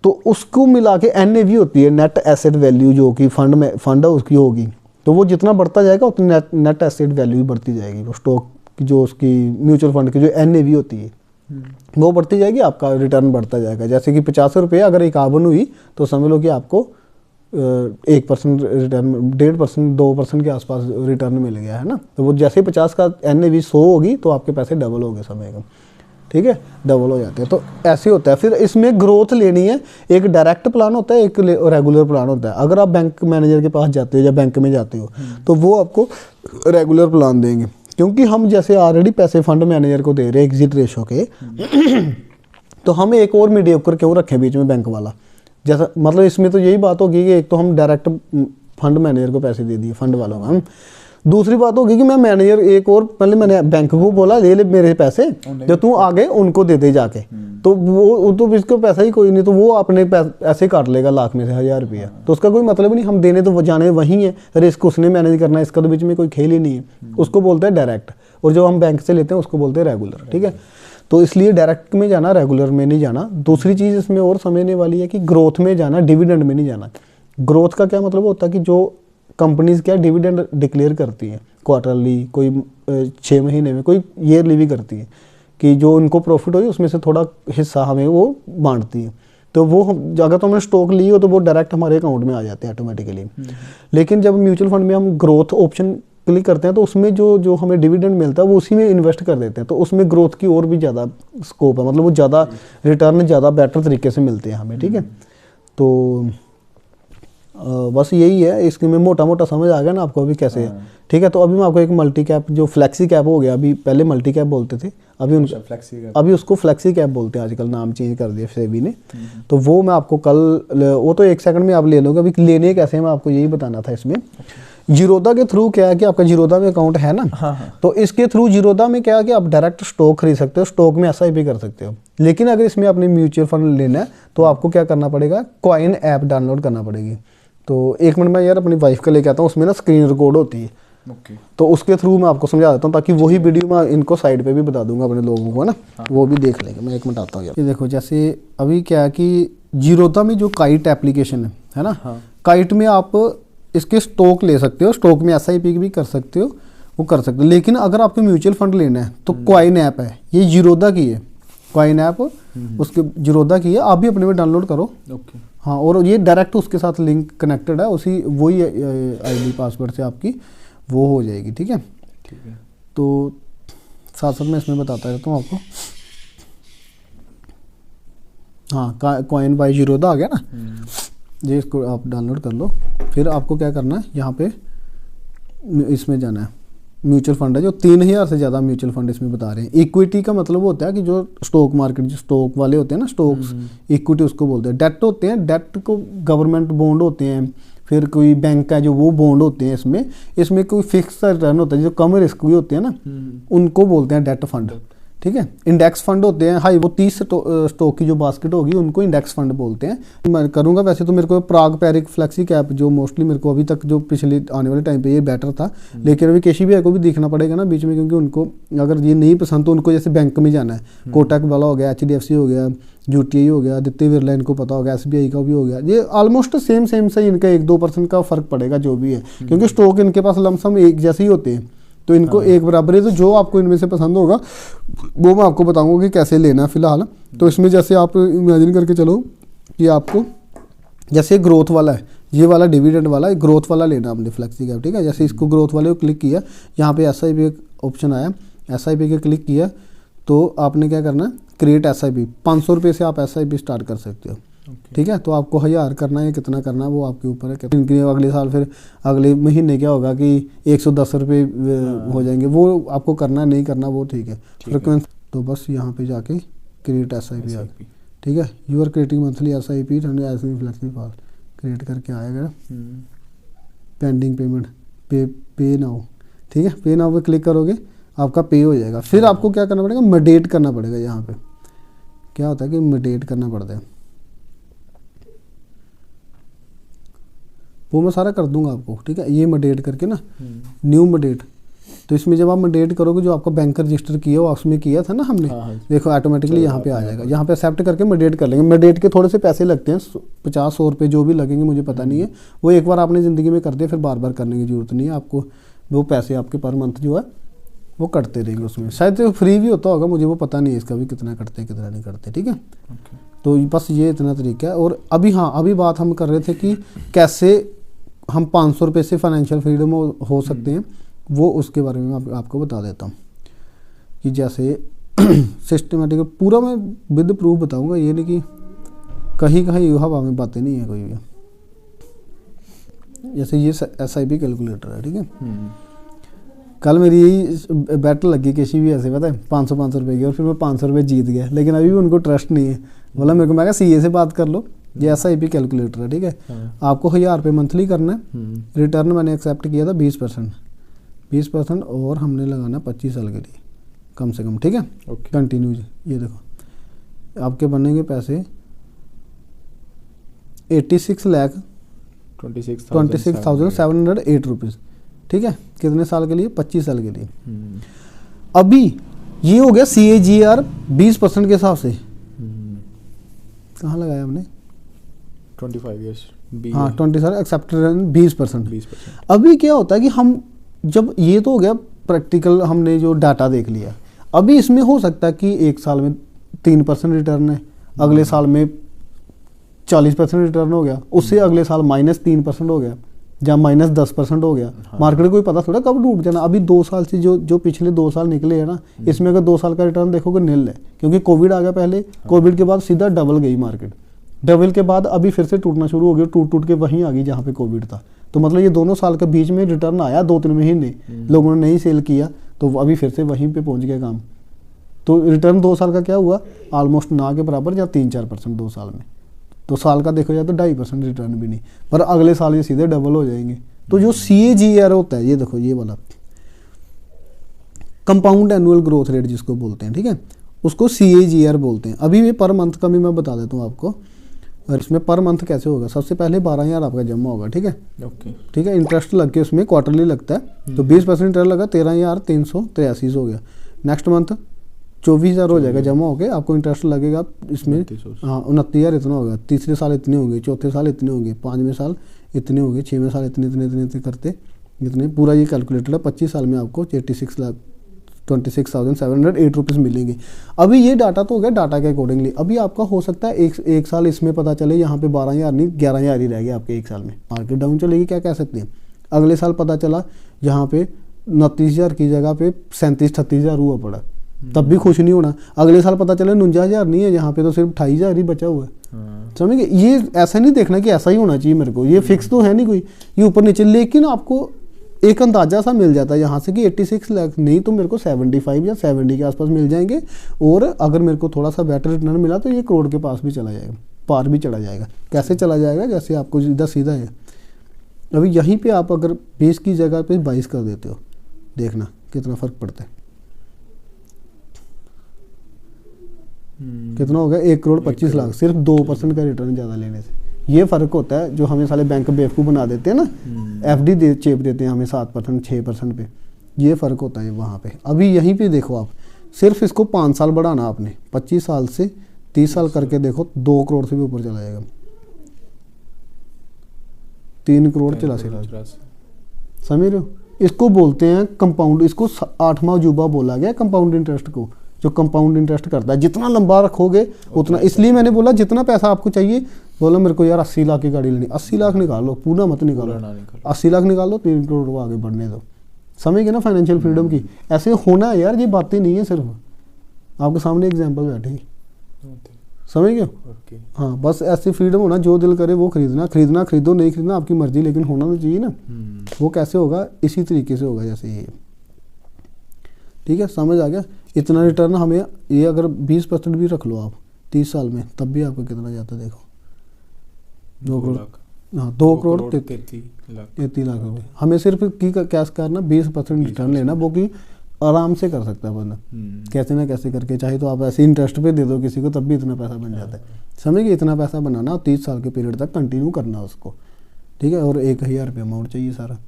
तो उसको मिला के NAV होती है, नेट एसेट वैल्यू, जो कि फंड है उसकी होगी। तो वो जितना बढ़ता जाएगा उतनी नेट एसेट वैल्यू बढ़ती जाएगी। वो स्टॉक की जो उसकी म्यूचुअल फंड की जो NAV होती है वो बढ़ती जाएगी, आपका रिटर्न बढ़ता जाएगा। जैसे कि 50 रुपये अगर एक आवन हुई तो समझ लो कि आपको 1% रिटर्न, 1.5%, 2% के आसपास रिटर्न मिल गया है ना। तो वो जैसे 50 का NAV 100 होगी तो आपके पैसे डबल हो गए समय का, ठीक है, डबल हो जाते हैं। तो ऐसे होता है। फिर इसमें ग्रोथ लेनी है, एक डायरेक्ट प्लान होता है, एक रेगुलर प्लान होता है। अगर आप बैंक मैनेजर के पास जाते हो या बैंक में जाते हो तो वो आपको रेगुलर प्लान देंगे, क्योंकि हम जैसे ऑलरेडी पैसे फंड मैनेजर को दे रहे हैं एग्जिट रेशो के तो हम एक और मीडियोकर क्यों रखें बीच में बैंक वाला। जैसा मतलब इसमें तो यही बात होगी कि एक तो हम डायरेक्ट फंड मैनेजर को पैसे दे दिए फंड वालों का, हम दूसरी बात होगी कि मैं मैनेजर एक और पहले मैंने बैंक को बोला ले मेरे पैसे, जो तू आगे उनको दे दे जाके, तो वो तो इसको पैसा ही कोई नहीं, तो वो अपने ऐसे काट लेगा लाख में से 1000 रुपया, तो उसका कोई मतलब नहीं। हम देने तो वो जाने वही है, रिस्क उसने मैनेज करना है, इसका तो बीच में कोई खेल ही नहीं है। उसको बोलते हैं डायरेक्ट, और जो हम बैंक से लेते हैं उसको बोलते हैं रेगुलर, ठीक है। तो इसलिए डायरेक्ट में जाना, रेगुलर में नहीं जाना। दूसरी चीज़ इसमें और समझने वाली है कि ग्रोथ में जाना, डिविडेंड में नहीं जाना। ग्रोथ का क्या मतलब होता है कि जो कंपनीज क्या डिविडेंड डिक्लेयर करती हैं क्वार्टरली, कोई 6 महीने में, कोई ईयरली भी करती है, कि जो उनको प्रॉफिट हो उसमें से थोड़ा हिस्सा हमें वो बांटती है। तो वो अगर तो हमने स्टॉक ली हो तो वो डायरेक्ट हमारे अकाउंट में आ जाते हैं ऑटोमेटिकली। लेकिन जब म्यूचुअल फंड में हम ग्रोथ ऑप्शन क्लिक करते हैं तो उसमें जो हमें डिविडेंड मिलता है वो उसी में इन्वेस्ट कर देते हैं, तो उसमें ग्रोथ की और भी ज़्यादा स्कोप है, मतलब वो ज़्यादा रिटर्न ज़्यादा बेटर तरीके से मिलते हैं हमें, ठीक है। तो बस यही है, इसके में मोटा मोटा समझ आ गया ना आपको अभी कैसे है, ठीक है। तो अभी मैं आपको एक मल्टी कैप, जो फ्लेक्सी कैप हो गया, अभी पहले मल्टी कैप बोलते थे, अभी उसको फ्लेक्सी कैप बोलते हैं, आजकल नाम चेंज कर दिया सेबी ने। तो वो मैं आपको कल, वो तो 1 सेकंड में आप ले लोगे, अभी लेने कैसे मैं आपको यही बताना था। इसमें जीरोधा के थ्रू क्या है कि आपका जीरोधा में अकाउंट है ना, तो इसके थ्रू जीरोधा में क्या है कि आप डायरेक्ट स्टॉक खरीद सकते हो, स्टॉक में SIP कर सकते हो। लेकिन अगर इसमें अपनी म्यूचुअल फंड लेना है तो आपको क्या करना पड़ेगा, कॉइन ऐप डाउनलोड करना पड़ेगी। तो 1 मिनट में यार अपनी वाइफ का लेके आता हूँ, उसमें ना स्क्रीन रिकॉर्ड होती है, तो उसके थ्रू मैं आपको समझा देता हूँ, ताकि वही वीडियो मैं इनको साइड पे भी बता दूंगा अपने लोगों को ना, वो भी देख लेंगे। मैं 1 मिनट आता हूँ यार। ये देखो, जैसे अभी क्या है कि जीरोधा में जो काइट एप्लीकेशन है ना, काइट में आप इसके स्टॉक ले सकते हो, स्टॉक में SIP भी कर सकते हो, वो कर सकते हो। लेकिन अगर आपको म्यूचुअल फंड लेना है तो कॉइन ऐप है, ये जीरोधा की है, कॉइन ऐप उसके जीरोधा की है, आप भी अपने में डाउनलोड करो। हाँ, और ये डायरेक्ट उसके साथ लिंक कनेक्टेड है, उसी वही ID पासवर्ड से आपकी वो हो जाएगी, ठीक है। तो साथ साथ मैं इसमें बताता रहता हूँ आपको। हाँ, कॉइन बाय जीरोधा आ गया ना, ये इसको आप डाउनलोड कर लो। फिर आपको क्या करना है, यहाँ पे इसमें जाना है, म्यूचुअल फंड है जो 3000 से ज़्यादा म्यूचुअल फंड इसमें बता रहे हैं। इक्विटी का मतलब होता है कि जो स्टॉक मार्केट, जो स्टॉक वाले होते हैं ना, स्टॉक्स, इक्विटी उसको बोलते हैं। डेट होते हैं, डेट को गवर्नमेंट बॉन्ड होते हैं, फिर कोई बैंक का जो वो बॉन्ड होते हैं। इसमें कोई फिक्स रिटर्न होता है, जो कम रिस्क भी होते हैं ना, उनको बोलते हैं डेट फंड, ठीक है। इंडेक्स फंड होते हैं हाई, वो 30 स्टॉक की जो बास्केट होगी उनको इंडेक्स फंड बोलते हैं। मैं करूँगा वैसे तो मेरे को प्राग पैरिक फ्लेक्सी कैप, जो मोस्टली मेरे को अभी तक जो पिछले आने वाले टाइम पे ये बेटर था, लेकिन अभी KCBI को भी देखना पड़ेगा ना बीच में, क्योंकि उनको अगर ये नहीं पसंद तो उनको जैसे बैंक में जाना है, कोटक वाला हो गया, HDFC हो गया, UTI हो गया, आदित्य बिरला इनको पता होगा, SBI का भी हो गया, ये ऑलमोस्ट सेम से इनका 1-2% का फर्क पड़ेगा जो भी है, क्योंकि स्टॉक इनके पास लमसम एक जैसे ही होते हैं, तो इनको एक बराबर है। तो जो आपको इनमें से पसंद होगा वो मैं आपको बताऊंगा कि कैसे लेना है फिलहाल। तो इसमें जैसे आप इमेजिन करके चलो कि आपको जैसे ग्रोथ वाला है, ये वाला डिविडेंड वाला है, ग्रोथ वाला लेना आपने फ्लेक्सी कैप, ठीक है। जैसे इसको ग्रोथ वाले को क्लिक किया, यहाँ पे SIP ऑप्शन आया, SIP के क्लिक किया तो आपने क्या करना है, क्रिएट SIP 500 रुपये से आप SIP स्टार्ट कर सकते हो, ठीक है। तो आपको 1000 करना है, कितना करना है वो आपके ऊपर है। क्योंकि अगले साल फिर अगले महीने क्या होगा कि 110 रुपये हो जाएंगे, वो आपको करना नहीं करना वो ठीक है। फ्रिक्वेंसी तो बस यहाँ पे जाके क्रिएट SIP आ गया, ठीक है। You are creating monthly SIP flexible for create करके आएगा। पेंडिंग पेमेंट पे नाउ, ठीक है। पे नाउ पे क्लिक करोगे आपका पे हो जाएगा। फिर आपको क्या करना पड़ेगा, मेडिटेट करना पड़ेगा। यहाँ पे क्या होता है कि मेडिटेट करना पड़ता है, वो मैं सारा कर दूंगा आपको, ठीक है। ये मेडिटेट करके ना, न्यू मेडिटेट, तो इसमें जब आप मेडिटेट करोगे जो आपका बैंक रजिस्टर किया हो उसमें किया था ना हमने, देखो ऑटोमेटिकली यहाँ पे आ जाएगा। यहाँ पे एक्सेप्ट करके मेडिटेट कर लेंगे। मेडिटेट के थोड़े से पैसे लगते हैं, 50-100 रुपये जो भी लगेंगे मुझे पता नहीं है। वो एक बार आपने ज़िंदगी में कर दिया, फिर बार बार करने की जरूरत नहीं है आपको। वो पैसे आपके पर मंथ जो है वो कटते रहेंगे उसमें। शायद फ्री भी होता होगा, मुझे वो पता नहीं है इसका भी, कितना कटते हैं कितना नहीं करते, ठीक है। तो बस ये इतना तरीका है। और अभी हाँ, अभी बात हम कर रहे थे कि कैसे हम 500 रुपये से फाइनेंशियल फ्रीडम हो सकते हैं, वो उसके बारे में मैं आपको बता देता हूँ कि जैसे सिस्टमेटिक पूरा मैं विद प्रूफ बताऊँगा, ये नहीं कि कहीं कहीं हवा में बातें नहीं है कोई भी। जैसे ये SIP कैलकुलेटर है, ठीक है। कल मेरी यही बैट लगी किसी भी ऐसे, पता है 500 रुपये की, और फिर मैं 500 रुपये जीत गया, लेकिन अभी भी उनको ट्रस्ट नहीं है। बोला मेरे को, मैं कहा CA से बात कर लो, ये SIP कैलकुलेटर है, ठीक है। आपको 1000 रुपये मंथली करना है। रिटर्न मैंने एक्सेप्ट किया था 20%, और हमने लगाना 25 साल के लिए कम से कम, ठीक है। कंटिन्यू। ये देखो आपके बनेंगे पैसे 26,26,708 रुपीज़, ठीक है। कितने साल के लिए, 25 साल के लिए। अभी ये हो गया CAGR 20% के हिसाब से। कहाँ लगाया हमने, 25 ईयर्स, हाँ 20 साल एक्सेप्टेड 20%। अभी क्या होता है कि हम जब, ये तो हो गया प्रैक्टिकल, हमने जो डाटा देख लिया। अभी इसमें हो सकता है कि एक साल में 3% रिटर्न है, अगले साल में 40% रिटर्न हो गया, उससे अगले साल -3% हो गया, या -10% हो गया। मार्केट को पता थोड़ा कब डूब जाना। अभी 2 साल से जो पिछले 2 साल निकले हैं ना, इसमें अगर 2 साल का रिटर्न देखोगे नील है, क्योंकि कोविड आ गया पहले। कोविड के बाद सीधा डबल गई मार्केट, डबल के बाद अभी फिर से टूटना शुरू हो गया, टूट के वहीं आ गई जहाँ पे कोविड था। तो मतलब ये दोनों साल के बीच में रिटर्न आया 2-3 महीने, लोगों ने नहीं सेल किया, तो अभी फिर से वहीं पे पहुंच गया काम। तो रिटर्न 2 साल का क्या हुआ, ऑलमोस्ट ना के बराबर, या 3-4% 2 साल में। तो साल का देखो जाए तो 2.5% रिटर्न भी नहीं, पर अगले साल ये सीधे डबल हो जाएंगे। तो जो CAGR होता है, ये देखो ये वाला कंपाउंड एनुअल ग्रोथ रेट जिसको बोलते हैं, ठीक है, उसको CAGR बोलते हैं। अभी ये पर मंथ का भी मैं बता देता हूँ आपको। और इसमें पर मंथ कैसे होगा, सबसे पहले 12,000 आपका जमा होगा, ठीक है। ठीक है, इंटरेस्ट लग के उसमें क्वार्टरली लगता है, तो 20% इंटरेस्ट लगा, 13,383 हो गया। नेक्स्ट मंथ 24,000 हो जाएगा जमा हो गए, आपको इंटरेस्ट लगेगा इसमें, हाँ 29,000 इतना होगा। तीसरे साल इतने होंगे, चौथे साल इतने होंगे, 5वें साल इतने होंगे, 6वें साल इतने करते इतने। पूरा ये कैलकुलेटेड है। 25 साल में आपको 26,708 रुपीज़ मिलेंगे। अभी ये डाटा तो हो गया डाटा के अकॉर्डिंगली। अभी आपका हो सकता है एक साल इसमें पता चले यहाँ पे 12,000 नहीं 11,000 ही रह गया आपके एक साल में, मार्केट डाउन चलेगी, क्या कह सकते हैं। अगले साल पता चला यहाँ पे 29,000 की जगह पे 37-38,000 हुआ पड़ा, तब भी खुश नहीं होना। अगले साल पता चले 49,000 नहीं है, यहाँ पे तो सिर्फ 28,000 ही बचा हुआ है। समझ गए, ये ऐसा नहीं देखना कि ऐसा ही होना चाहिए मेरे को, ये फिक्स तो है नहीं कोई, ये ऊपर नीचे, लेकिन आपको एक अंदाजा सा मिल जाता है यहाँ से कि 86 लाख नहीं तो मेरे को 75 या 70 के आसपास मिल जाएंगे। और अगर मेरे को थोड़ा सा बेटर रिटर्न मिला तो ये करोड़ के पास भी चला जाएगा, पार भी चला जाएगा। कैसे चला जाएगा, जैसे आपको सीधा है। अभी यहीं पे आप अगर 20 की जगह पे 22 कर देते हो, देखना कितना फ़र्क पड़ता है। कितना हो गया, 1,25,00,000, सिर्फ 2% का रिटर्न ज़्यादा लेने से। ये फ़र्क होता है जो हमें साले बैंक बेवकूफ़ बना देते हैं ना, FD चेप देते हैं हमें 7% 6% पे, ये फ़र्क होता है वहाँ पे। अभी यहीं पे देखो आप, सिर्फ इसको 5 साल बढ़ाना आपने, 25 साल से 30 साल करके देखो, 2 करोड़ से भी ऊपर चला जाएगा, 3 करोड़ 84 लाख। समझ रहे हो, इसको बोलते हैं कंपाउंड, इसको 8वां अजूबा बोला गया कंपाउंड इंटरेस्ट को, जो कंपाउंड इंटरेस्ट करता है। जितना लंबा रखोगे उतना, इसलिए मैंने बोला जितना पैसा आपको चाहिए, बोला मेरे को यार 80 लाख की गाड़ी लेनी, 80 लाख निकाल लो, पूरा मत निकालो, 80 लाख निकाल लो, 3 करोड़ को आगे बढ़ने दो। समझ गए ना फाइनेंशियल फ्रीडम की, ऐसे होना है यार, ये बातें नहीं है सिर्फ, आपके सामने एग्जाम्पल बैठे, समझ गए। हाँ, बस ऐसी फ्रीडम होना, जो दिल करे वो खरीदना खरीदो, नहीं खरीदना आपकी मर्जी, लेकिन होना तो चाहिए ना। वो कैसे होगा, इसी तरीके से होगा जैसे ये, ठीक है, समझ आ गया। इतना रिटर्न हमें, ये अगर 20% भी रख लो आप 30 साल में, तब भी आपको कितना जाता है देखो, 2 करोड़। हाँ, 2 करोड़ 33 लाख रुपए। हमें सिर्फ की कैश करना 20% रिटर्न लेना, वो कि आराम से कर सकता है बंदा, कैसे ना कैसे करके। चाहे तो आप ऐसे इंटरेस्ट पे दे दो किसी को, तब भी इतना पैसा बन जाता है। समझ गए, इतना पैसा बनाना और 30 साल के पीरियड तक कंटिन्यू करना उसको, ठीक है। और 1000 रुपये अमाउंट चाहिए, सारा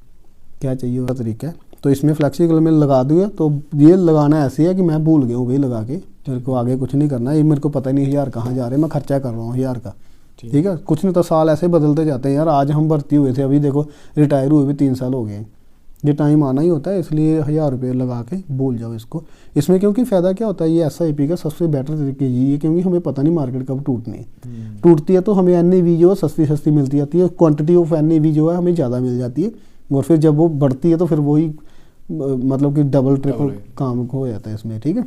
क्या चाहिए वह तरीका है। तो इसमें फ्लेक्सिबल में लगा दूँगा, तो ये लगाना ऐसे है कि मैं भूल गया हूँ भाई लगा के, मेरे को आगे कुछ नहीं करना, ये मेरे को पता नहीं 1000 कहाँ जा रहे हैं, मैं खर्चा कर रहा हूँ 1000 का, ठीक है। कुछ नहीं तो साल ऐसे बदलते जाते हैं यार। आज हम भर्ती हुए थे, अभी देखो रिटायर हुए भी 3 साल हो गए हैं। ये टाइम आना ही होता है, इसलिए 1000 रुपये लगा के भूल जाओ इसको। इसमें क्योंकि फ़ायदा क्या होता है, ये SIP का सबसे बेटर तरीके ये है, क्योंकि हमें पता नहीं मार्केट कब टूटनी है। टूटती है तो हमें NAV जो सस्ती मिलती जाती है, क्वांटिटी ऑफ NAV जो है हमें ज़्यादा मिल जाती है, और फिर जब वो बढ़ती है तो फिर वही मतलब कि डबल ट्रिपल काम हो जाता है इसमें, ठीक है।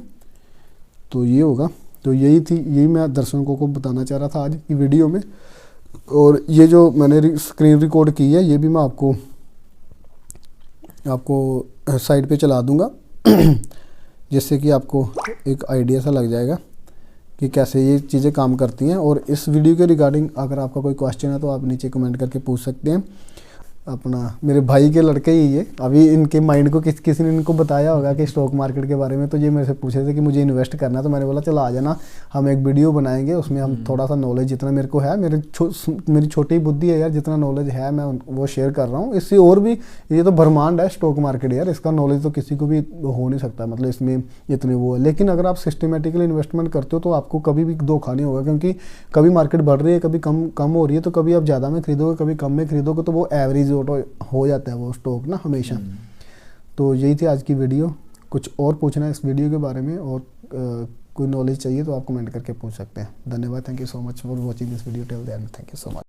तो ये होगा, तो यही मैं दर्शकों को बताना चाह रहा था आज की वीडियो में। और ये जो मैंने स्क्रीन रिकॉर्ड की है, ये भी मैं आपको साइड पे चला दूंगा जिससे कि आपको एक आइडिया सा लग जाएगा कि कैसे ये चीज़ें काम करती हैं। और इस वीडियो के रिगार्डिंग अगर आपका कोई क्वेश्चन है तो आप नीचे कमेंट करके पूछ सकते हैं। अपना मेरे भाई के लड़के ही ये, अभी इनके माइंड को किसी ने इनको बताया होगा कि स्टॉक मार्केट के बारे में, तो ये मेरे से पूछे थे कि मुझे इन्वेस्ट करना है। तो मैंने बोला चलो आ जाना, हम एक वीडियो बनाएंगे, उसमें हम थोड़ा सा नॉलेज जितना मेरे को है, मेरी छोटी बुद्धि है यार, जितना नॉलेज है मैं वो शेयर कर रहा हूँ। इससे और भी, ये तो ब्रह्मांड है स्टॉक मार्केट यार, इसका नॉलेज तो किसी को भी हो नहीं सकता, मतलब इसमें इतने वो है। लेकिन अगर आप सिस्टमेटिकली इन्वेस्टमेंट करते हो तो आपको कभी भी धोखा नहीं होगा, क्योंकि कभी मार्केट बढ़ रही है, कभी कम हो रही है, तो कभी आप ज़्यादा में खरीदोगे, कभी कम में खरीदोगे, तो वो एवरेज हो जाता है वो स्टॉक ना हमेशा। तो यही थी आज की वीडियो। कुछ और पूछना है इस वीडियो के बारे में और कोई नॉलेज चाहिए तो आप कमेंट करके पूछ सकते हैं। धन्यवाद, thank you so much for watching this video till the end, thank you so much.